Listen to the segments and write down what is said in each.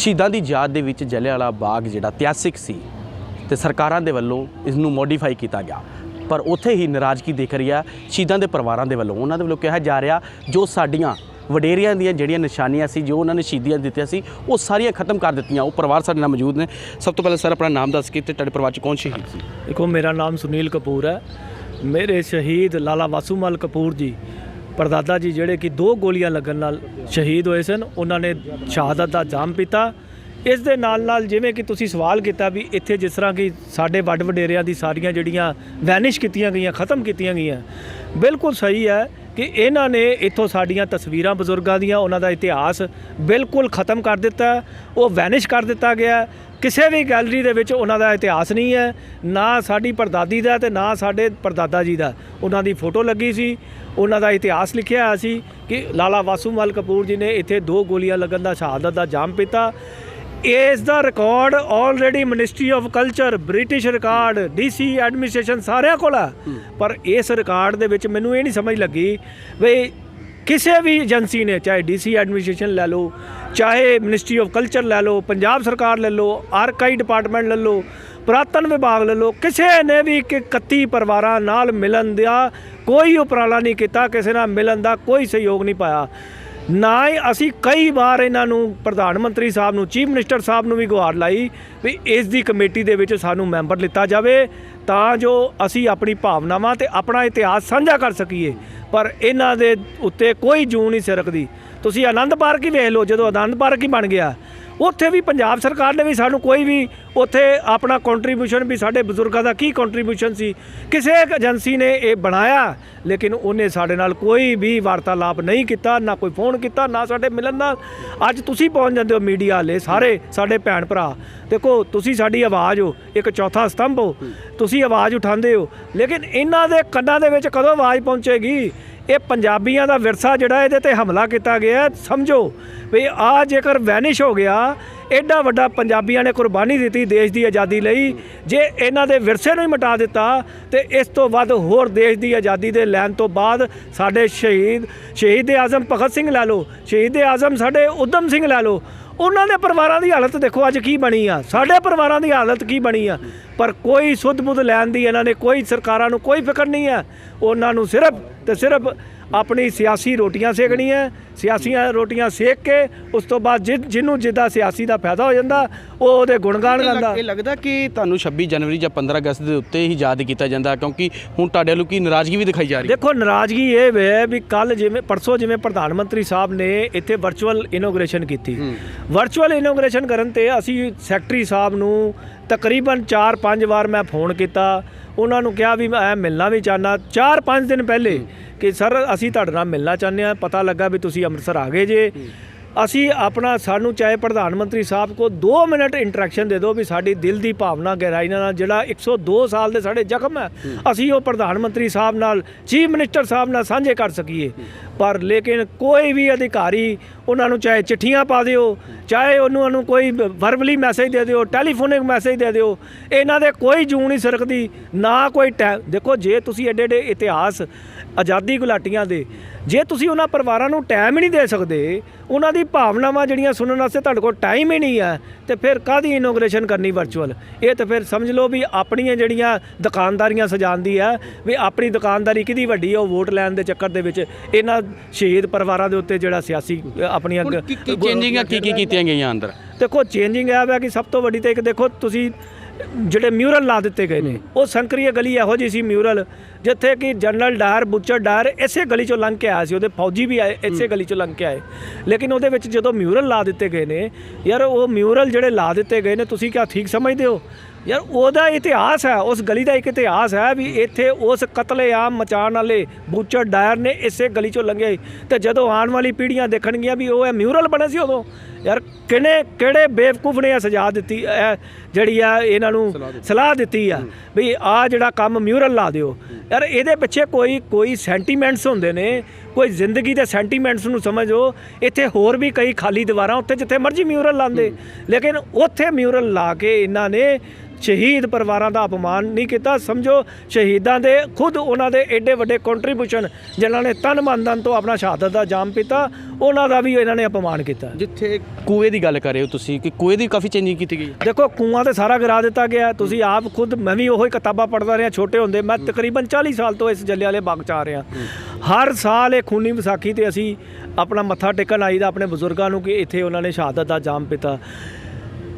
ਸ਼ਹੀਦਾਂ ਦੀ ਯਾਦ ਦੇ ਵਿੱਚ ਜਲਿਆਂਵਾਲਾ ਬਾਗ ਜਿਹੜਾ ਇਤਿਹਾਸਿਕ ਸੀ ਤੇ ਸਰਕਾਰਾਂ ਦੇ ਵੱਲੋਂ ਇਸ ਨੂੰ ਮੋਡੀਫਾਈ ਕੀਤਾ ਗਿਆ, ਪਰ ਉੱਥੇ ਹੀ ਨਾਰਾਜ਼ਗੀ ਦਿਖ ਰਹੀ ਆ ਸ਼ਹੀਦਾਂ ਦੇ ਪਰਿਵਾਰਾਂ ਦੇ ਵੱਲੋਂ। ਉਹਨਾਂ ਦੇ ਵੱਲੋਂ ਕਿਹਾ ਜਾ ਰਿਹਾ ਜੋ ਸਾਡੀਆਂ ਵਡੇਰਿਆਂ ਦੀਆਂ ਜਿਹੜੀਆਂ ਨਿਸ਼ਾਨੀਆਂ ਸੀ, ਜੋ ਉਹਨਾਂ ਨੇ ਸ਼ਹੀਦੀਆਂ ਦਿੱਤੀਆਂ ਸੀ, ਉਹ ਸਾਰੀਆਂ ਖਤਮ ਕਰ ਦਿੱਤੀਆਂ। ਉਹ ਪਰਿਵਾਰ ਸਾਡੇ ਨਾਲ ਮੌਜੂਦ ਨੇ। ਸਭ ਤੋਂ ਪਹਿਲਾਂ ਸਰ ਆਪਣਾ ਨਾਮ ਦੱਸ ਕੇ ਤੇ ਤੁਹਾਡੇ ਪਰਿਵਾਰ 'ਚ ਕੌਣ ਸ਼ਹੀਦ ਸੀ? देखो, मेरा नाम सुनील कपूर है। मेरे शहीद लाला वासूमल कपूर जी परदादा जी ਜਿਹੜੇ ਕਿ 2 ਗੋਲੀਆਂ ਲੱਗਣ ਨਾਲ ਸ਼ਹੀਦ ਹੋਏ ਸਨ, ਉਹਨਾਂ ਨੇ ਸ਼ਹਾਦਤ ਦਾ ਜਾਮ ਪੀਤਾ। ਇਸ ਦੇ ਨਾਲ ਜਿਵੇਂ ਕਿ ਤੁਸੀਂ ਸਵਾਲ ਕੀਤਾ ਵੀ ਇੱਥੇ ਜਿਸ ਤਰ੍ਹਾਂ ਕਿ ਸਾਡੇ ਵੱਡ ਵਡੇਰਿਆਂ ਦੀ ਸਾਰੀਆਂ ਜਿਹੜੀਆਂ ਵੈਨਿਸ਼ ਕੀਤੀਆਂ ਗਈਆਂ, ख़त्म ਕੀਤੀਆਂ ਗਈਆਂ, ਬਿਲਕੁਲ ਸਹੀ ਹੈ ਕਿ ਇਹਨਾਂ ਨੇ ਇੱਥੋਂ ਸਾਡੀਆਂ ਤਸਵੀਰਾਂ ਬਜ਼ੁਰਗਾਂ ਦੀਆਂ, ਉਹਨਾਂ ਦਾ ਇਤਿਹਾਸ ਬਿਲਕੁਲ ख़त्म ਕਰ ਦਿੱਤਾ। ਉਹ ਵੈਨਿਸ਼ ਕਰ ਦਿੱਤਾ ਗਿਆ। ਕਿਸੇ ਵੀ ਗੈਲਰੀ ਦੇ ਵਿੱਚ ਉਹਨਾਂ ਦਾ ਇਤਿਹਾਸ ਨਹੀਂ ਹੈ, ਨਾ ਸਾਡੀ ਪੜਦਾਦੀ ਦਾ ਤੇ ਨਾ ਸਾਡੇ ਪੜਦਾਦਾ ਜੀ ਦਾ। ਉਹਨਾਂ ਦੀ ਫੋਟੋ ਲੱਗੀ ਸੀ, ਉਹਨਾਂ ਦਾ ਇਤਿਹਾਸ ਲਿਖਿਆ ਹੋਇਆ ਸੀ ਕਿ ਲਾਲਾ ਵਾਸੂਮਲ ਕਪੂਰ ਜੀ ਨੇ ਇੱਥੇ 2 ਗੋਲੀਆਂ ਲੱਗਣ ਦਾ ਸ਼ਹਾਦਤ ਦਾ ਜਾਮ ਪੀਤਾ। ਇਸ ਦਾ record already ministry of culture, British record, DC administration ਸਾਰਿਆਂ ਕੋਲ ਹੈ। ਪਰ ਇਸ ਰਿਕਾਰਡ ਦੇ ਵਿੱਚ ਮੈਨੂੰ ਇਹ ਨਹੀਂ ਸਮਝ ਲੱਗੀ ਵੀ ਕਿਸੇ ਵੀ ਏਜੰਸੀ ਨੇ, ਚਾਹੇ DC ਐਡਮਿਨਿਸਟ੍ਰੇਸ਼ਨ ਲੈ ਲਓ, ਚਾਹੇ ਮਿਨਿਸਟਰੀ ਆਫ ਕਲਚਰ ਲੈ ਲਓ, ਪੰਜਾਬ ਸਰਕਾਰ ਲੈ ਲਓ, ਆਰਕਾਈਵ ਡਿਪਾਰਟਮੈਂਟ ਲੈ ਲਓ, ਪੁਰਾਤਨ ਵਿਭਾਗ ਲੈ ਲਓ, ਕਿਸੇ ਨੇ ਵੀ 31 ਪਰਿਵਾਰਾਂ ਨਾਲ ਮਿਲਣ ਦਾ ਕੋਈ ਉਪਰਾਲਾ ਨਹੀਂ ਕੀਤਾ, ਕਿਸੇ ਨਾਲ ਮਿਲਣ ਦਾ ਕੋਈ ਸਹਿਯੋਗ ਨਹੀਂ ਪਾਇਆ। ਨਾ ਹੀ ਅਸੀਂ ਕਈ ਵਾਰ ਇਹਨਾਂ ਨੂੰ, ਪ੍ਰਧਾਨ ਮੰਤਰੀ ਸਾਹਿਬ ਨੂੰ, ਚੀਫ ਮਿਨਿਸਟਰ ਸਾਹਿਬ ਨੂੰ ਵੀ ਗੁਹਾਰ ਲਾਈ ਵੀ ਇਸ ਦੀ ਕਮੇਟੀ ਦੇ ਵਿੱਚ ਸਾਨੂੰ ਮੈਂਬਰ ਲਿੱਤਾ ਜਾਵੇ ਤਾਂ ਜੋ ਅਸੀਂ ਆਪਣੀ ਭਾਵਨਾਵਾਂ ਤੇ ਆਪਣਾ ਇਤਿਹਾਸ ਸਾਂਝਾ ਕਰ ਸਕੀਏ। ਪਰ ਇਹਨਾਂ ਦੇ ਉੱਤੇ ਕੋਈ ਜੂੰ ਨਹੀਂ ਸਿਰਕਦੀ। ਤੁਸੀਂ ਆਨੰਦ ਪਾਰਕ ਹੀ ਵੇਖ ਲਓ, ਜਦੋਂ ਆਨੰਦ ਪਾਰਕ ਹੀ ਬਣ ਗਿਆ, ਉੱਥੇ ਵੀ ਪੰਜਾਬ ਸਰਕਾਰ ਨੇ ਵੀ ਸਾਨੂੰ ਕੋਈ ਵੀ ਉੱਥੇ ਆਪਣਾ ਕੰਟਰੀਬਿਊਸ਼ਨ, ਵੀ ਸਾਡੇ ਬਜ਼ੁਰਗਾਂ ਦਾ ਕੀ ਕੰਟਰੀਬਿਊਸ਼ਨ ਸੀ, ਕਿਸੇ ਏਜੰਸੀ ਨੇ ਇਹ ਬਣਾਇਆ, ਲੇਕਿਨ ਉਹਨੇ ਸਾਡੇ ਨਾਲ ਕੋਈ ਵੀ ਵਾਰਤਾਲਾਪ ਨਹੀਂ ਕੀਤਾ, ਨਾ ਕੋਈ ਫੋਨ ਕੀਤਾ, ਨਾ ਸਾਡੇ ਮਿਲਣ ਨਾਲ। ਅੱਜ ਤੁਸੀਂ ਪਹੁੰਚ ਜਾਂਦੇ ਹੋ ਮੀਡੀਆ ਵਾਲੇ, ਸਾਰੇ ਸਾਡੇ ਭੈਣ ਭਰਾ, ਦੇਖੋ ਤੁਸੀਂ ਸਾਡੀ ਆਵਾਜ਼ ਹੋ, ਇੱਕ ਚੌਥਾ ਸਤੰਭ ਹੋ, ਤੁਸੀਂ ਆਵਾਜ਼ ਉਠਾਉਂਦੇ ਹੋ, ਲੇਕਿਨ ਇਹਨਾਂ ਦੇ ਕੰਨਾਂ ਦੇ ਵਿੱਚ ਕਦੋਂ ਆਵਾਜ਼ ਪਹੁੰਚੇਗੀ? ਇਹ ਪੰਜਾਬੀਆਂ ਦਾ ਵਿਰਸਾ ਜਿਹੜਾ ਇਹਦੇ ਤੇ ਹਮਲਾ ਕੀਤਾ ਗਿਆ, ਸਮਝੋ ਵੀ ਆ ਜੇਕਰ ਵੈਨਿਸ਼ ਹੋ ਗਿਆ, ਐਡਾ ਵੱਡਾ ਪੰਜਾਬੀਆਂ ਨੇ ਕੁਰਬਾਨੀ ਦਿੱਤੀ ਦੇਸ਼ ਦੀ ਆਜ਼ਾਦੀ ਲਈ, ਜੇ ਇਹਨਾਂ ਦੇ ਵਿਰਸੇ ਨੂੰ ਹੀ ਮਿਟਾ ਦਿੱਤਾ ਤੇ ਇਸ ਤੋਂ ਵੱਧ ਹੋਰ ਦੇਸ਼ ਦੀ ਆਜ਼ਾਦੀ ਦੇ ਲੈਣ ਤੋਂ ਬਾਅਦ ਸਾਡੇ ਸ਼ਹੀਦ ਆਜ਼ਮ ਭਗਤ ਸਿੰਘ ਲੈ ਲਓ, ਸ਼ਹੀਦ ਆਜ਼ਮ ਸਾਡੇ ਊਧਮ ਸਿੰਘ ਲੈ ਲਓ, ਉਹਨਾਂ ਦੇ ਪਰਿਵਾਰਾਂ ਦੀ ਹਾਲਤ ਦੇਖੋ ਅੱਜ ਕੀ ਬਣੀ ਆ, ਸਾਡੇ ਪਰਿਵਾਰਾਂ ਦੀ ਹਾਲਤ ਕੀ ਬਣੀ ਆ। ਪਰ ਕੋਈ ਸੁੱਧ ਬੁੱਧ ਲੈਣ ਦੀ ਇਹਨਾਂ ਨੇ ਕੋਈ, ਸਰਕਾਰਾਂ ਨੂੰ ਕੋਈ ਫਿਕਰ ਨਹੀਂ ਹੈ। ਉਹਨਾਂ ਨੂੰ ਸਿਰਫ ਤੇ ਸਿਰਫ ਆਪਣੀ ਸਿਆਸੀ ਰੋਟੀਆਂ ਸੇਕਣੀਆਂ, ਸਿਆਸੀਆਂ ਰੋਟੀਆਂ ਸੇਕ ਕੇ ਉਸ ਤੋਂ ਬਾਅਦ ਜਿਹਨੂੰ ਜਿੱਦਾਂ ਸਿਆਸੀ ਦਾ ਫਾਇਦਾ ਹੋ ਜਾਂਦਾ ਉਹ ਉਹਦੇ ਗੁਣਗਾਨ ਕਰਦਾ। ਇਹ ਲੱਗਦਾ ਕਿ ਤੁਹਾਨੂੰ 26 ਜਨਵਰੀ ਜਾਂ 15 ਅਗਸਤ ਦੇ ਉੱਤੇ ਹੀ ਯਾਦ ਕੀਤਾ ਜਾਂਦਾ, ਕਿਉਂਕਿ ਹੁਣ ਤੁਹਾਡੇ ਵੱਲੋਂ ਕੀ ਨਾਰਾਜ਼ਗੀ ਵੀ ਦਿਖਾਈ ਜਾ ਰਹੀ ਹੈ? ਦੇਖੋ, ਨਾਰਾਜ਼ਗੀ ਇਹ ਵੇ ਵੀ ਕੱਲ ਜਿਵੇਂ ਪਰਸੋਂ ਜਿਵੇਂ ਪ੍ਰਧਾਨ ਮੰਤਰੀ ਸਾਹਿਬ ਨੇ ਇੱਥੇ ਵਰਚੁਅਲ ਇਨੋਗ੍ਰੇਸ਼ਨ ਕੀਤੀ, ਵਰਚੁਅਲ ਇਨੋਗ੍ਰੇਸ਼ਨ ਕਰਨ ਤੇ ਅਸੀਂ ਸੈਕਟਰੀ ਸਾਹਿਬ ਨੂੰ ਤਕਰੀਬਨ 4-5 ਵਾਰ ਮੈਂ ਫੋਨ ਕੀਤਾ, ਉਹਨਾਂ ਨੂੰ ਕਿਹਾ ਵੀ ਮੈਂ ਮਿਲਣਾ ਵੀ ਚਾਹੁੰਦਾ 4-5 ਦਿਨ ਪਹਿਲੇ ਕਿ ਸਰ ਅਸੀਂ ਤੁਹਾਡੇ ਨਾਲ ਮਿਲਣਾ ਚਾਹੁੰਦੇ ਹਾਂ, ਪਤਾ ਲੱਗਾ ਵੀ ਤੁਸੀਂ ਅੰਮ੍ਰਿਤਸਰ ਆ ਗਏ ਜੇ। ਅਸੀਂ ਆਪਣਾ, ਸਾਨੂੰ ਚਾਹੇ ਪ੍ਰਧਾਨ ਮੰਤਰੀ ਸਾਹਿਬ ਕੋ 2 ਮਿੰਟ ਇੰਟਰੈਕਸ਼ਨ ਦੇ ਦਿਓ ਵੀ ਸਾਡੀ ਦਿਲ ਦੀ ਭਾਵਨਾ ਗਹਿਰਾਈ ਨਾਲ, ਜਿਹੜਾ 102 ਸਾਲ ਦੇ ਸਾਡੇ ਜ਼ਖਮ ਹੈ, ਅਸੀਂ ਉਹ ਪ੍ਰਧਾਨ ਮੰਤਰੀ ਸਾਹਿਬ ਨਾਲ, ਚੀਫ ਮਿਨਿਸਟਰ ਸਾਹਿਬ ਨਾਲ ਸਾਂਝੇ ਕਰ ਸਕੀਏ। ਪਰ ਲੇਕਿਨ ਕੋਈ ਵੀ ਅਧਿਕਾਰੀ ਉਹਨਾਂ ਨੂੰ ਚਾਹੇ ਚਿੱਠੀਆਂ ਪਾ ਦਿਓ, ਚਾਹੇ ਉਹਨੂੰ ਕੋਈ ਵਰਬਲੀ ਮੈਸੇਜ ਦੇ ਦਿਓ, ਟੈਲੀਫੋਨਿਕ ਮੈਸੇਜ ਦੇ ਦਿਓ, ਇਹਨਾਂ ਦੇ ਕੋਈ ਜੂੰ ਨਹੀਂ ਸਰਕਦੀ, ਨਾ ਕੋਈ ਦੇਖੋ, ਜੇ ਤੁਸੀਂ ਐਡੇ ਇਤਿਹਾਸ ਆਜ਼ਾਦੀ ਗੁਲਾਟੀਆਂ ਦੇ, ਜੇ ਤੁਸੀਂ ਉਹਨਾਂ ਪਰਿਵਾਰਾਂ ਨੂੰ ਟਾਈਮ ਹੀ ਨਹੀਂ ਦੇ ਸਕਦੇ, ਉਹਨਾਂ ਦੀ ਭਾਵਨਾਵਾਂ ਜਿਹੜੀਆਂ ਸੁਣਨ ਵਾਸਤੇ ਤੁਹਾਡੇ ਕੋਲ ਟਾਈਮ ਹੀ ਨਹੀਂ ਹੈ, ਤੇ ਫਿਰ ਕਾਹਦੀ ਇਨੋਗ੍ਰੇਸ਼ਨ ਕਰਨੀ ਵਰਚੁਅਲ? ਇਹ ਤਾਂ ਫਿਰ ਸਮਝ ਲਓ ਵੀ ਆਪਣੀਆਂ ਜਿਹੜੀਆਂ ਦੁਕਾਨਦਾਰੀਆਂ ਸਜਾਉਂਦੀ ਹੈ, ਵੀ ਆਪਣੀ ਦੁਕਾਨਦਾਰੀ ਕਿਹਦੀ ਵੱਡੀ ਹੈ, ਉਹ ਵੋਟ ਲੈਣ ਦੇ ਚੱਕਰ ਦੇ ਵਿੱਚ ਇਹਨਾਂ ਸ਼ਹੀਦ ਪਰਿਵਾਰਾਂ ਦੇ ਉੱਤੇ ਜਿਹੜਾ ਸਿਆਸੀ ਆਪਣੀਆਂ ਚੇਂਜਿੰਗਾਂ ਕੀ ਕੀਤੀਆਂ ਗਈਆਂ ਅੰਦਰ? ਦੇਖੋ, ਚੇਂਜਿੰਗ ਇਹ ਹੈ ਕਿ ਸਭ ਤੋਂ ਵੱਡੀ ਤਾਂ ਇੱਕ ਦੇਖੋ ਤੁਸੀਂ ਜਿਹੜੇ ਮਿਊਰਲ ਲਾ ਦਿੱਤੇ ਗਏ ਨੇ, ਉਹ ਸੰਕਰੀਏ ਗਲੀ ਇਹੋ ਜਿਹੀ ਸੀ ਮਿਊਰਲ, ਜਿੱਥੇ ਕਿ ਜਨਰਲ ਡਾਇਰ, ਬੁੱਚਰ ਡਾਇਰ ਇਸੇ ਗਲੀ 'ਚੋਂ ਲੰਘ ਕੇ ਆਇਆ ਸੀ, ਉਹਦੇ ਫੌਜੀ ਵੀ ਆਏ ਇਸੇ ਗਲੀ 'ਚੋਂ ਲੰਘ ਕੇ ਆਏ। ਲੇਕਿਨ ਉਹਦੇ ਵਿੱਚ ਜਦੋਂ ਮਿਊਰਲ ਲਾ ਦਿੱਤੇ ਗਏ ਨੇ, ਯਾਰ ਉਹ ਮਿਊਰਲ ਜਿਹੜੇ ਲਾ ਦਿੱਤੇ ਗਏ ਨੇ, ਤੁਸੀਂ ਕਿਆ ਠੀਕ ਸਮਝਦੇ ਹੋ? ਯਾਰ ਉਹਦਾ ਇਤਿਹਾਸ ਹੈ, ਉਸ ਗਲੀ ਦਾ ਇੱਕ ਇਤਿਹਾਸ ਹੈ ਵੀ ਇੱਥੇ ਉਸ ਕਤਲੇਆਮ ਮਚਾਉਣ ਵਾਲੇ ਬੁੱਚਰ ਡਾਇਰ ਨੇ ਇਸੇ ਗਲੀ 'ਚੋਂ ਲੰਘੇ, ਤੇ ਜਦੋਂ ਆਉਣ ਵਾਲੀ ਪੀੜ੍ਹੀਆਂ ਦੇਖਣਗੀਆਂ ਵੀ ਉਹ ਇਹ ਮਿਊਰਲ ਬਣੇ ਸੀ ਉਦੋਂ, ਯਾਰ ਕਿਹੜੇ ਬੇਵਕੂਫ ਨੇ ਇਹ ਸਜ਼ਾ ਦਿੱਤੀ, ਜਿਹੜੀ ਆ ਇਹਨਾਂ ਨੂੰ ਸਲਾਹ ਦਿੱਤੀ ਆ ਵੀ ਆਹ ਜਿਹੜਾ ਕੰਮ ਮਿਊਰਲ ਲਾ ਦਿਓ। ਯਾਰ ਇਹਦੇ ਪਿੱਛੇ ਕੋਈ ਸੈਂਟੀਮੈਂਟਸ ਹੁੰਦੇ ਨੇ, ਕੋਈ ਜ਼ਿੰਦਗੀ ਦੇ ਸੈਂਟੀਮੈਂਟਸ ਨੂੰ ਸਮਝੋ। ਇੱਥੇ ਹੋਰ ਵੀ ਕਈ ਖਾਲੀ ਦੀਵਾਰਾਂ, ਉੱਥੇ ਜਿੱਥੇ ਮਰਜ਼ੀ ਮਿਊਰਲ ਲਾਉਂਦੇ, ਲੇਕਿਨ ਉੱਥੇ ਮਿਊਰਲ ਲਾ ਕੇ ਇਹਨਾਂ ਨੇ ਸ਼ਹੀਦ ਪਰਿਵਾਰਾਂ ਦਾ ਅਪਮਾਨ ਨਹੀਂ ਕੀਤਾ। ਸਮਝੋ ਸ਼ਹੀਦਾਂ ਦੇ ਖੁਦ ਉਹਨਾਂ ਦੇ ਐਡੇ ਵੱਡੇ ਕੰਟਰੀਬਿਊਸ਼ਨ ਜਿਨ੍ਹਾਂ ਨੇ ਤਨ ਮਨ ਧਨ ਤੋਂ ਆਪਣਾ ਸ਼ਹਾਦਤ ਦਾ ਜਾਮ ਪੀਤਾ, ਉਹਨਾਂ ਦਾ ਵੀ ਇਹਨਾਂ ਨੇ ਅਪਮਾਨ ਕੀਤਾ। ਜਿੱਥੇ ਕੂਏ ਦੀ ਗੱਲ ਕਰ ਰਹੇ ਹੋ ਤੁਸੀਂ ਕਿ ਕੂਏ ਦੀ ਕਾਫੀ ਚੇਂਜਿੰਗ ਕੀਤੀ ਗਈ। ਦੇਖੋ ਕੂਆਂ ਤੇ ਸਾਰਾ ਗਿਰਾ ਦਿੱਤਾ ਗਿਆ। ਤੁਸੀਂ ਆਪ ਖੁਦ, ਮੈਂ ਵੀ ਉਹੀ ਕਿਤਾਬਾਂ ਪੜ੍ਹਦਾ ਰਿਹਾ ਛੋਟੇ ਹੁੰਦੇ। ਮੈਂ ਤਕਰੀਬਨ 40 ਸਾਲ ਤੋਂ ਇਸ ਜਲਿਆਂਵਾਲੇ ਬਾਗ 'ਚ ਆ ਰਿਹਾ। ਹਰ ਸਾਲ ਇਹ ਖੂਨੀ ਵਿਸਾਖੀ ਤੇ ਅਸੀਂ ਆਪਣਾ ਮੱਥਾ ਟੇਕਣ ਆਈਦਾ ਆਪਣੇ ਬਜ਼ੁਰਗਾਂ ਨੂੰ ਕਿ ਇੱਥੇ ਉਹਨਾਂ ਨੇ ਸ਼ਹਾਦਤ ਦਾ ਜਾਮ ਪੀਤਾ।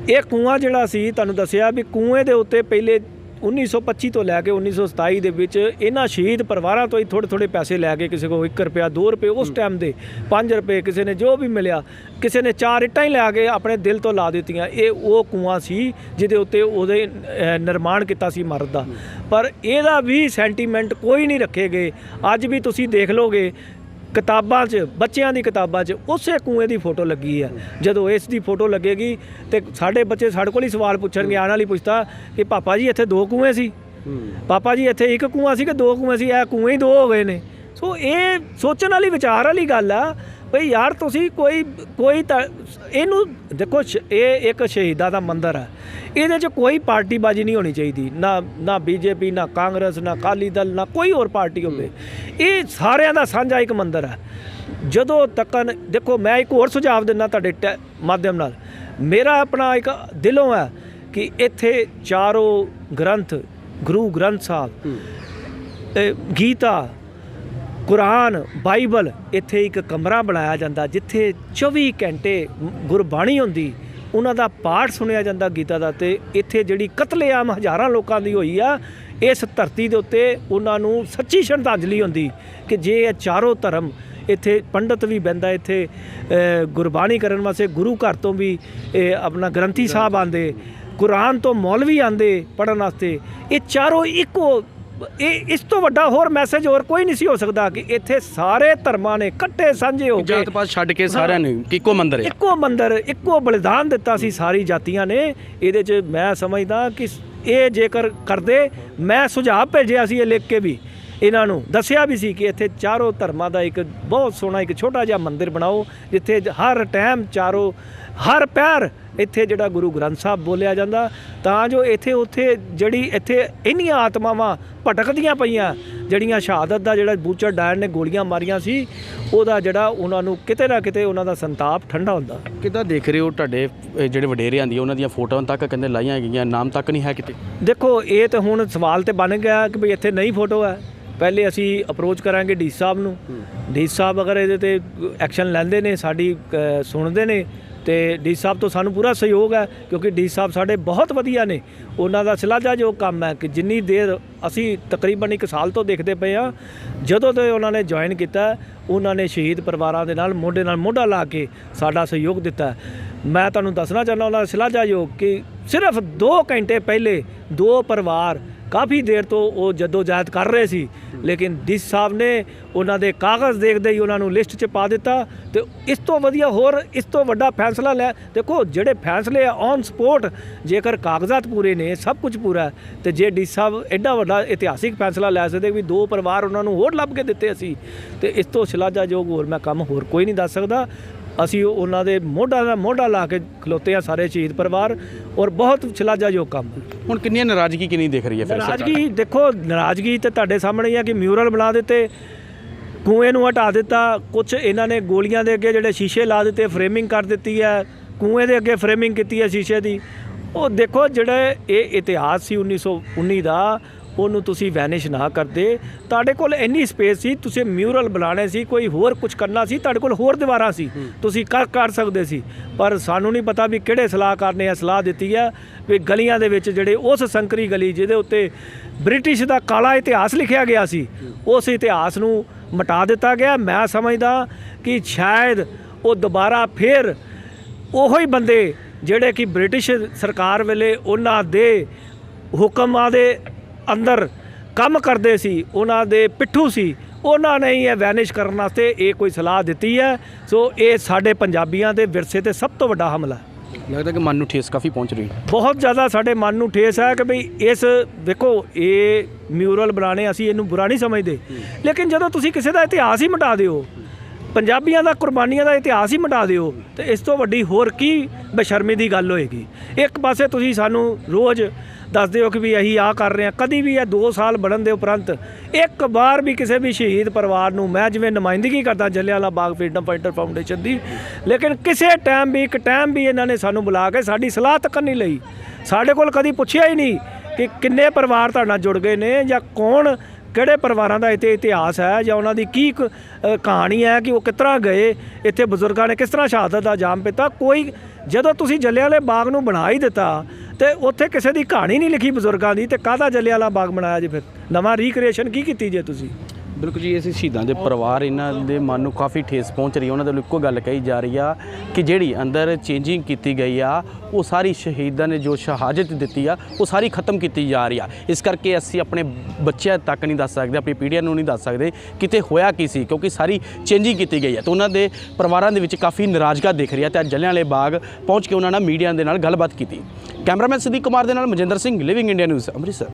ਇਹ ਕੂਆ ਜਿਹੜਾ ਸੀ, ਤੁਹਾਨੂੰ ਦੱਸਿਆ ਵੀ ਕੂਏ ਦੇ ਉੱਤੇ ਪਹਿਲੇ 1925 ਤੋਂ ਲੈ ਕੇ 1927 ਦੇ ਵਿੱਚ ਇਹਨਾਂ ਸ਼ਹੀਦ ਪਰਿਵਾਰਾਂ ਤੋਂ ਹੀ ਥੋੜ੍ਹੇ ਪੈਸੇ ਲੈ ਕੇ, ਕਿਸੇ ਕੋਲ 1 ਰੁਪਇਆ 2 ਰੁਪਏ ਉਸ ਟਾਈਮ ਦੇ 5 ਰੁਪਏ, ਕਿਸੇ ਨੇ ਜੋ ਵੀ ਮਿਲਿਆ, ਕਿਸੇ ਨੇ 4 ਇੱਟਾਂ ਹੀ ਲਿਆ ਕੇ ਆਪਣੇ ਦਿਲ ਤੋਂ ਲਾ ਦਿੱਤੀਆਂ। ਇਹ ਉਹ ਕੂਆ ਸੀ ਜਿਹਦੇ ਉੱਤੇ ਉਹਦੇ ਨਿਰਮਾਣ ਕੀਤਾ ਸੀ ਇਮਾਰਤ ਦਾ। ਪਰ ਇਹਦਾ ਵੀ ਸੈਂਟੀਮੈਂਟ ਕੋਈ ਨਹੀਂ ਰੱਖੇ ਗਏ। ਅੱਜ ਵੀ ਤੁਸੀਂ ਦੇਖ ਲਓਗੇ ਕਿਤਾਬਾਂ 'ਚ, ਬੱਚਿਆਂ ਦੀ ਕਿਤਾਬਾਂ 'ਚ ਉਸੇ ਕੂਏ ਦੀ ਫੋਟੋ ਲੱਗੀ ਹੈ। ਜਦੋਂ ਇਸ ਦੀ ਫੋਟੋ ਲੱਗੇਗੀ ਤੇ ਸਾਡੇ ਬੱਚੇ ਸਾਡੇ ਕੋਲ ਹੀ ਸਵਾਲ ਪੁੱਛਣਗੇ, ਆਉਣ ਵਾਲੀ ਪੁੱਛਦਾ ਕਿ ਪਾਪਾ ਜੀ ਇੱਥੇ 2 ਕੂਏ ਸੀ, ਪਾਪਾ ਜੀ ਇੱਥੇ 1 ਕੂਆ ਸੀ ਕਿ 2 ਕੂਏ ਸੀ, ਇਹ ਕੂਏ ਹੀ 2 ਹੋ ਗਏ ਨੇ। ਸੋ ਇਹ ਸੋਚਣ ਵਾਲੀ, ਵਿਚਾਰ ਵਾਲੀ ਗੱਲ ਆ ਭਈ ਯਾਰ ਤੁਸੀਂ ਕੋਈ ਤਾਂ ਇਹਨੂੰ ਦੇਖੋ, ਇਹ ਇੱਕ ਸ਼ਹੀਦਾਂ ਦਾ ਮੰਦਰ ਹੈ। ਇਹਦੇ 'ਚ ਕੋਈ ਪਾਰਟੀਬਾਜ਼ੀ ਨਹੀਂ ਹੋਣੀ ਚਾਹੀਦੀ, ਨਾ ਬੀਜੇਪੀ, ਨਾ ਕਾਂਗਰਸ, ਨਾ ਅਕਾਲੀ ਦਲ, ਨਾ ਕੋਈ ਹੋਰ ਪਾਰਟੀ ਹੋਵੇ। ਇਹ ਸਾਰਿਆਂ ਦਾ ਸਾਂਝਾ ਇੱਕ ਮੰਦਰ ਹੈ। ਜਦੋਂ ਤੱਕ ਦੇਖੋ, ਮੈਂ ਇੱਕ ਹੋਰ ਸੁਝਾਅ ਦਿੰਦਾ ਤੁਹਾਡੇ ਮਾਧਿਅਮ ਨਾਲ, ਮੇਰਾ ਆਪਣਾ ਇੱਕ ਦਿਲੋਂ ਹੈ ਕਿ ਇੱਥੇ ਚਾਰੋਂ ਗ੍ਰੰਥ, ਗੁਰੂ ਗ੍ਰੰਥ ਸਾਹਿਬ, ਗੀਤਾ, ਕੁਰਾਨ, ਬਾਈਬਲ, ਇੱਥੇ ਇੱਕ ਕਮਰਾ ਬਣਾਇਆ ਜਾਂਦਾ ਜਿੱਥੇ 24 ਘੰਟੇ ਗੁਰਬਾਣੀ ਹੁੰਦੀ, ਉਹਨਾਂ ਦਾ ਪਾਠ ਸੁਣਿਆ ਜਾਂਦਾ ਗੀਤਾ ਦਾ। ਤੇ ਇੱਥੇ ਜਿਹੜੀ ਕਤਲੇਆਮ ਹਜ਼ਾਰਾਂ ਲੋਕਾਂ ਦੀ ਹੋਈ ਆ ਇਸ ਧਰਤੀ ਦੇ ਉੱਤੇ, ਉਹਨਾਂ ਨੂੰ ਸੱਚੀ ਸ਼ਰਧਾਂਜਲੀ ਹੁੰਦੀ ਕਿ ਜੇ ਇਹ ਚਾਰੋਂ ਧਰਮ, ਇੱਥੇ ਪੰਡਤ ਵੀ ਬਹਿੰਦਾ, ਇੱਥੇ ਗੁਰਬਾਣੀ ਕਰਨ ਵਾਸਤੇ ਗੁਰੂ ਘਰ ਤੋਂ ਵੀ ਆਪਣਾ ਗ੍ਰੰਥੀ ਸਾਹਿਬ ਆਉਂਦੇ, ਕੁਰਾਨ ਤੋਂ ਮੌਲਵੀ ਆਉਂਦੇ ਪੜ੍ਹਨ ਵਾਸਤੇ, ਇਹ ਚਾਰੋਂ ਇੱਕੋ, ਇਹ ਇਸ ਤੋਂ ਵੱਡਾ ਹੋਰ ਮੈਸੇਜ ਹੋਰ ਕੋਈ ਨਹੀਂ ਸੀ ਹੋ ਸਕਦਾ ਕਿ ਇੱਥੇ ਸਾਰੇ ਧਰਮਾਂ ਨੇ ਇਕੱਠੇ ਸਾਂਝੇ ਹੋ ਕੇ, ਜਾਤ ਪਾਤ ਛੱਡ ਕੇ ਸਾਰਿਆਂ ਨੇ ਇੱਕੋ ਮੰਦਰ ਹੈ, ਇੱਕੋ ਮੰਦਰ, ਇੱਕੋ ਬਲਿਦਾਨ ਦਿੱਤਾ ਸੀ ਸਾਰੀ ਜਾਤੀਆਂ ਨੇ। ਇਹਦੇ 'ਚ ਮੈਂ ਸਮਝਦਾ ਕਿ ਇਹ ਜੇਕਰ ਕਰਦੇ, ਮੈਂ ਸੁਝਾਅ ਭੇਜਿਆ ਸੀ ਇਹ ਲਿਖ ਕੇ ਵੀ, ਇਹਨਾਂ ਨੂੰ ਦੱਸਿਆ ਵੀ ਸੀ ਕਿ ਇੱਥੇ ਚਾਰੋਂ ਧਰਮਾਂ ਦਾ ਇੱਕ ਬਹੁਤ ਸੋਹਣਾ ਇੱਕ ਛੋਟਾ ਜਿਹਾ ਮੰਦਿਰ ਬਣਾਓ ਜਿੱਥੇ ਹਰ ਟਾਈਮ ਚਾਰੋਂ, ਹਰ ਪੈਰ ਇੱਥੇ ਜਿਹੜਾ ਗੁਰੂ ਗ੍ਰੰਥ ਸਾਹਿਬ ਬੋਲਿਆ ਜਾਂਦਾ, ਤਾਂ ਜੋ ਇੱਥੇ ਉੱਥੇ ਜਿਹੜੀ ਇੱਥੇ ਇੰਨੀਆਂ ਆਤਮਾਵਾਂ ਭਟਕਦੀਆਂ ਪਈਆਂ, ਜਿਹੜੀਆਂ ਸ਼ਹਾਦਤ ਦਾ ਜਿਹੜਾ ਬੂਚਰ ਡਾਇਰ ਨੇ ਗੋਲੀਆਂ ਮਾਰੀਆਂ ਸੀ, ਉਹਦਾ ਜਿਹੜਾ ਉਹਨਾਂ ਨੂੰ ਕਿਤੇ ਨਾ ਕਿਤੇ ਉਹਨਾਂ ਦਾ ਸੰਤਾਪ ਠੰਡਾ ਹੁੰਦਾ। ਕਿੱਦਾਂ ਦੇਖ ਰਹੇ ਹੋ ਤੁਹਾਡੇ ਜਿਹੜੇ ਵਡੇਰੇ ਆਂਦੀ ਉਹਨਾਂ ਦੀਆਂ ਫੋਟੋਆਂ ਤੱਕ ਕਹਿੰਦੇ ਲਾਈਆਂ ਗਈਆਂ, ਨਾਮ ਤੱਕ ਨਹੀਂ ਹੈ ਕਿਤੇ? ਦੇਖੋ ਇਹ ਤਾਂ ਹੁਣ ਸਵਾਲ ਤੇ ਬਣ ਗਿਆ ਕਿ ਵੀ ਇੱਥੇ ਨਹੀਂ ਫੋਟੋ ਹੈ। ਪਹਿਲੇ ਅਸੀਂ ਅਪਰੋਚ ਕਰਾਂਗੇ ਡੀ ਸਾਹਿਬ ਨੂੰ, ਡੀ ਸਾਹਿਬ ਅਗਰ ਇਹਦੇ ਤੇ ਐਕਸ਼ਨ ਲੈਂਦੇ ਨੇ, ਸਾਡੀ ਸੁਣਦੇ ਨੇ, ਤੇ ਡੀ ਸਾਹਿਬ ਤੋਂ ਸਾਨੂੰ ਪੂਰਾ ਸਹਿਯੋਗ ਹੈ ਕਿਉਂਕਿ ਡੀ ਸਾਹਿਬ ਸਾਡੇ ਬਹੁਤ ਵਧੀਆ ਨੇ। ਉਹਨਾਂ ਦਾ ਸ਼ਲਾਘਾਯੋਗ ਕੰਮ ਹੈ ਕਿ ਜਿੰਨੀ ਦੇਰ ਅਸੀਂ ਤਕਰੀਬਨ 1 ਸਾਲ ਤੋਂ ਦੇਖਦੇ ਪਏ ਹਾਂ, ਜਦੋਂ ਤੋਂ ਉਹਨਾਂ ਨੇ ਜੁਆਇਨ ਕੀਤਾ, ਉਹਨਾਂ ਨੇ ਸ਼ਹੀਦ ਪਰਿਵਾਰਾਂ ਦੇ ਨਾਲ ਮੋਢੇ ਨਾਲ ਮੋਢਾ ਲਾ ਕੇ ਸਾਡਾ ਸਹਿਯੋਗ ਦਿੱਤਾ। ਮੈਂ ਤੁਹਾਨੂੰ ਦੱਸਣਾ ਚਾਹੁੰਦਾ ਉਹਨਾਂ ਦਾ ਸ਼ਲਾਘਾਯੋਗ ਕਿ ਸਿਰਫ 2 ਘੰਟੇ ਪਹਿਲੇ 2 ਪਰਿਵਾਰ ਕਾਫੀ ਦੇਰ ਤੋਂ ਉਹ ਜਦੋਜਹਿਦ ਕਰ ਰਹੇ ਸੀ, ਲੇਕਿਨ ਡੀ ਸਾਹਿਬ ਨੇ ਉਹਨਾਂ ਦੇ ਕਾਗਜ਼ ਦੇਖਦੇ ਹੀ ਉਹਨਾਂ ਨੂੰ ਲਿਸਟ 'ਚ ਪਾ ਦਿੱਤਾ। ਤੇ ਇਸ ਤੋਂ ਵਧੀਆ ਹੋਰ ਇਸ ਤੋਂ ਵੱਡਾ ਫੈਸਲਾ ਲੈ, ਦੇਖੋ ਜਿਹੜੇ ਫੈਸਲੇ ਆ ਔਨ ਸਪੋਰਟ, ਜੇਕਰ ਕਾਗਜ਼ਾਤ ਪੂਰੇ ਨੇ, ਸਭ ਕੁਝ ਪੂਰਾ, ਤੇ ਜੇ ਡੀ ਸਾਹਿਬ ਐਡਾ ਵੱਡਾ ਇਤਿਹਾਸਿਕ ਫੈਸਲਾ ਲੈ ਸਕਦੇ ਵੀ 2 ਪਰਿਵਾਰ ਉਹਨਾਂ ਨੂੰ ਹੋਰ ਲੱਭ ਕੇ ਦਿੱਤੇ ਅਸੀਂ, ਤੇ ਇਸ ਤੋਂ ਸ਼ਲਾਘਾਯੋਗ ਹੋਰ ਮੈਂ ਕੰਮ ਹੋਰ ਕੋਈ ਨਹੀਂ ਦੱਸ ਸਕਦਾ। ਅਸੀਂ ਉਹਨਾਂ ਦੇ ਮੋਢਾ ਨਾਲ ਮੋਢਾ ਲਾ ਕੇ ਖਲੋਤੇ ਆ ਸਾਰੇ ਸ਼ਹੀਦ ਪਰਿਵਾਰ, ਔਰ ਬਹੁਤ ਸ਼ਲਾਘਾਯੋਗ ਕੰਮ। ਹੁਣ ਕਿੰਨੀ ਨਾਰਾਜ਼ਗੀ ਕਿੰਨੀ ਦਿਖ ਰਹੀ ਹੈ ਫਿਰ? ਨਾਰਾਜ਼ਗੀ ਦੇਖੋ, ਨਾਰਾਜ਼ਗੀ ਤੇ ਤੁਹਾਡੇ ਸਾਹਮਣੇ ਹੀ ਆ ਕਿ ਮਿਊਰਲ ਬਣਾ ਦਿੱਤੇ, ਕੂਏ ਨੂੰ ਹਟਾ ਦਿੱਤਾ, ਕੁਝ ਇਹਨਾਂ ਨੇ ਗੋਲੀਆਂ ਦੇ ਅੱਗੇ ਜਿਹੜੇ ਸ਼ੀਸ਼ੇ ਲਾ ਦਿੱਤੇ, ਫਰੇਮਿੰਗ ਕਰ ਦਿੱਤੀ ਹੈ, ਕੂਏ ਦੇ ਅੱਗੇ ਫਰੇਮਿੰਗ ਕੀਤੀ ਹੈ ਸ਼ੀਸ਼ੇ ਦੀ। ਉਹ ਦੇਖੋ ਜਿਹੜੇ ਇਹ ਇਤਿਹਾਸ ਸੀ 1919 ਦਾ, ਉਹਨੂੰ ਤੁਸੀਂ ਵੈਨਿਸ਼ ਨਾ ਕਰਦੇ। ਤੁਹਾਡੇ ਕੋਲ ਇੰਨੀ ਸਪੇਸ ਸੀ, ਤੁਸੀਂ ਮਿਊਰਲ ਬਣਾਉਣੇ ਸੀ, ਕੋਈ ਹੋਰ ਕੁਝ ਕਰਨਾ ਸੀ, ਤੁਹਾਡੇ ਕੋਲ ਹੋਰ ਦੀਵਾਰਾਂ ਸੀ, ਤੁਸੀਂ ਕਰ ਸਕਦੇ ਸੀ। ਪਰ ਸਾਨੂੰ ਨਹੀਂ ਪਤਾ ਵੀ ਕਿਹੜੇ ਸਲਾਹਕਾਰ ਨੇ ਇਹ ਸਲਾਹ ਦਿੱਤੀ ਹੈ ਵੀ ਗਲੀਆਂ ਦੇ ਵਿੱਚ ਜਿਹੜੇ ਉਸ ਸੰਕਰੀ ਗਲੀ ਜਿਹਦੇ ਉੱਤੇ ਬ੍ਰਿਟਿਸ਼ ਦਾ ਕਾਲਾ ਇਤਿਹਾਸ ਲਿਖਿਆ ਗਿਆ ਸੀ, ਉਸ ਇਤਿਹਾਸ ਨੂੰ ਮਿਟਾ ਦਿੱਤਾ ਗਿਆ। ਮੈਂ ਸਮਝਦਾ ਕਿ ਸ਼ਾਇਦ ਉਹ ਦੁਬਾਰਾ ਫਿਰ ਉਹੀ ਬੰਦੇ ਜਿਹੜੇ ਕਿ ਬ੍ਰਿਟਿਸ਼ ਸਰਕਾਰ ਵੇਲੇ ਉਹਨਾਂ ਦੇ ਹੁਕਮਾਂ ਦੇ ਅੰਦਰ ਕੰਮ ਕਰਦੇ ਸੀ, ਉਹਨਾਂ ਦੇ ਪਿੱਠੂ ਸੀ, ਉਹਨਾਂ ਨੇ ਹੀ ਇਹ ਵੈਨਿਸ਼ ਕਰਨ ਵਾਸਤੇ ਇਹ ਕੋਈ ਸਲਾਹ ਦਿੱਤੀ ਹੈ। ਸੋ ਇਹ ਸਾਡੇ ਪੰਜਾਬੀਆਂ ਦੇ ਵਿਰਸੇ ਤੇ ਸਭ ਤੋਂ ਵੱਡਾ ਹਮਲਾ ਹੈ। ਲੱਗਦਾ ਕਿ ਮਨ ਨੂੰ ਠੇਸ ਕਾਫੀ ਪਹੁੰਚ ਰਹੀ ਹੈ। ਬਹੁਤ ਜ਼ਿਆਦਾ ਸਾਡੇ ਮਨ ਨੂੰ ਠੇਸ ਹੈ ਕਿ ਬਈ ਇਸ ਦੇਖੋ, ਇਹ ਮਿਊਰਲ ਬਣਾਉਣੇ ਅਸੀਂ ਇਹਨੂੰ ਬੁਰਾ ਨਹੀਂ ਸਮਝਦੇ, ਲੇਕਿਨ ਜਦੋਂ ਤੁਸੀਂ ਕਿਸੇ ਦਾ ਇਤਿਹਾਸ ਹੀ ਮਿਟਾ ਦਿਓ, ਪੰਜਾਬੀਆਂ ਦਾ ਕੁਰਬਾਨੀਆਂ ਦਾ ਇਤਿਹਾਸ ਹੀ ਮਿਟਾ ਦਿਓ, ਤੇ ਇਸ ਤੋਂ ਵੱਡੀ ਹੋਰ ਕੀ ਬੇਸ਼ਰਮੀ ਦੀ ਗੱਲ ਹੋਏਗੀ। ਇੱਕ ਪਾਸੇ ਤੁਸੀਂ ਸਾਨੂੰ ਰੋਜ਼ ਦੱਸਦੇ ਹੋ ਕਿ ਵੀ ਅਸੀਂ ਆਹ ਕਰ ਰਹੇ ਹਾਂ। ਕਦੀ ਵੀ ਇਹ 2 ਸਾਲ ਬਣਨ ਦੇ ਉਪਰੰਤ ਇੱਕ ਵਾਰ ਵੀ ਕਿਸੇ ਵੀ ਸ਼ਹੀਦ ਪਰਿਵਾਰ ਨੂੰ, ਮੈਂ ਜਿਵੇਂ ਨੁਮਾਇੰਦਗੀ ਕਰਦਾ Jallianwala Bagh freedom fighter foundation ਦੀ, ਲੇਕਿਨ ਕਿਸੇ ਟਾਈਮ ਵੀ ਇੱਕ ਟਾਈਮ ਵੀ ਇਹਨਾਂ ਨੇ ਸਾਨੂੰ ਬੁਲਾ ਕੇ ਸਾਡੀ ਸਲਾਹ ਤੱਕ ਨਹੀਂ ਲਈ। ਸਾਡੇ ਕੋਲ ਕਦੀ ਪੁੱਛਿਆ ਹੀ ਨਹੀਂ ਕਿ ਕਿੰਨੇ ਪਰਿਵਾਰ ਤੁਹਾਡੇ ਨਾਲ ਜੁੜ ਗਏ ਨੇ, ਜਾਂ ਕੌਣ ਕਿਹੜੇ ਪਰਿਵਾਰਾਂ ਦਾ ਇੱਥੇ ਇਤਿਹਾਸ ਹੈ, ਜਾਂ ਉਹਨਾਂ ਦੀ ਕੀ ਕਹਾਣੀ ਹੈ ਕਿ ਉਹ ਕਿਸ ਤਰ੍ਹਾਂ ਗਏ, ਇੱਥੇ ਬਜ਼ੁਰਗਾਂ ਨੇ ਕਿਸ ਤਰ੍ਹਾਂ ਸ਼ਹਾਦਤ ਦਾ ਜਾਮ ਪੀਤਾ। ਕੋਈ, ਜਦੋਂ ਤੁਸੀਂ ਜਲਿਆਂਵਾਲੇ ਬਾਗ ਨੂੰ ਬਣਾ ਹੀ ਦਿੱਤਾ ਤੇ ਉੱਥੇ ਕਿਸੇ ਦੀ ਕਹਾਣੀ ਨਹੀਂ ਲਿਖੀ ਬਜ਼ੁਰਗਾਂ ਦੀ, ਤੇ ਕਾਹਦਾ ਜਲਿਆਂਵਾਲਾ ਬਾਗ ਬਣਾਇਆ ਜੀ? ਫਿਰ ਨਵਾਂ ਰੀਕ੍ਰੀਏਸ਼ਨ ਕੀ ਕੀਤੀ ਜੇ ਤੁਸੀਂ? ਬਿਲਕੁਲ ਜੀ, ਅਸੀਂ ਸ਼ਹੀਦਾਂ ਦੇ ਪਰਿਵਾਰ, ਇਹਨਾਂ ਦੇ ਮਨ ਨੂੰ ਕਾਫੀ ਠੇਸ ਪਹੁੰਚ ਰਹੀ ਹੈ। ਉਹਨਾਂ ਦੇ ਇੱਕੋ ਗੱਲ ਕਹੀ ਜਾ ਰਹੀ ਆ ਕਿ ਜਿਹੜੀ ਅੰਦਰ ਚੇਂਜਿੰਗ ਕੀਤੀ ਗਈ ਆ, ਉਹ ਸਾਰੀ ਸ਼ਹੀਦਾਂ ਨੇ ਜੋ ਸ਼ਹਾਦਤ ਦਿੱਤੀ ਆ, ਉਹ ਸਾਰੀ ਖਤਮ ਕੀਤੀ ਜਾ ਰਹੀ ਆ। ਇਸ ਕਰਕੇ ਅਸੀਂ ਆਪਣੇ ਬੱਚਿਆਂ ਤੱਕ ਨਹੀਂ ਦੱਸ ਸਕਦੇ, ਆਪਣੀ ਪੀੜ੍ਹੀਆਂ ਨੂੰ ਨਹੀਂ ਦੱਸ ਸਕਦੇ ਕਿਤੇ ਹੋਇਆ ਕੀ ਸੀ, ਕਿਉਂਕਿ ਸਾਰੀ ਚੇਂਜਿੰਗ ਕੀਤੀ ਗਈ ਹੈ। ਤੇ ਉਹਨਾਂ ਦੇ ਪਰਿਵਾਰਾਂ ਦੇ ਵਿੱਚ ਕਾਫੀ ਨਾਰਾਜ਼ਗਾ ਦਿਖ ਰਹੀ ਹੈ। ਤੇ ਅੱਜ ਜਲਿਆਂਵਾਲੇ ਬਾਗ ਪਹੁੰਚ ਕੇ ਉਹਨਾਂ ਨਾਲ ਮੀਡੀਆ ਦੇ ਨਾਲ ਗੱਲਬਾਤ ਕੀਤੀ। ਕੈਮਰਾਮੈਨ ਸਿੱਧੀ ਕੁਮਾਰ ਦੇ ਨਾਲ Manjinder Singh, living India news, Amritsar.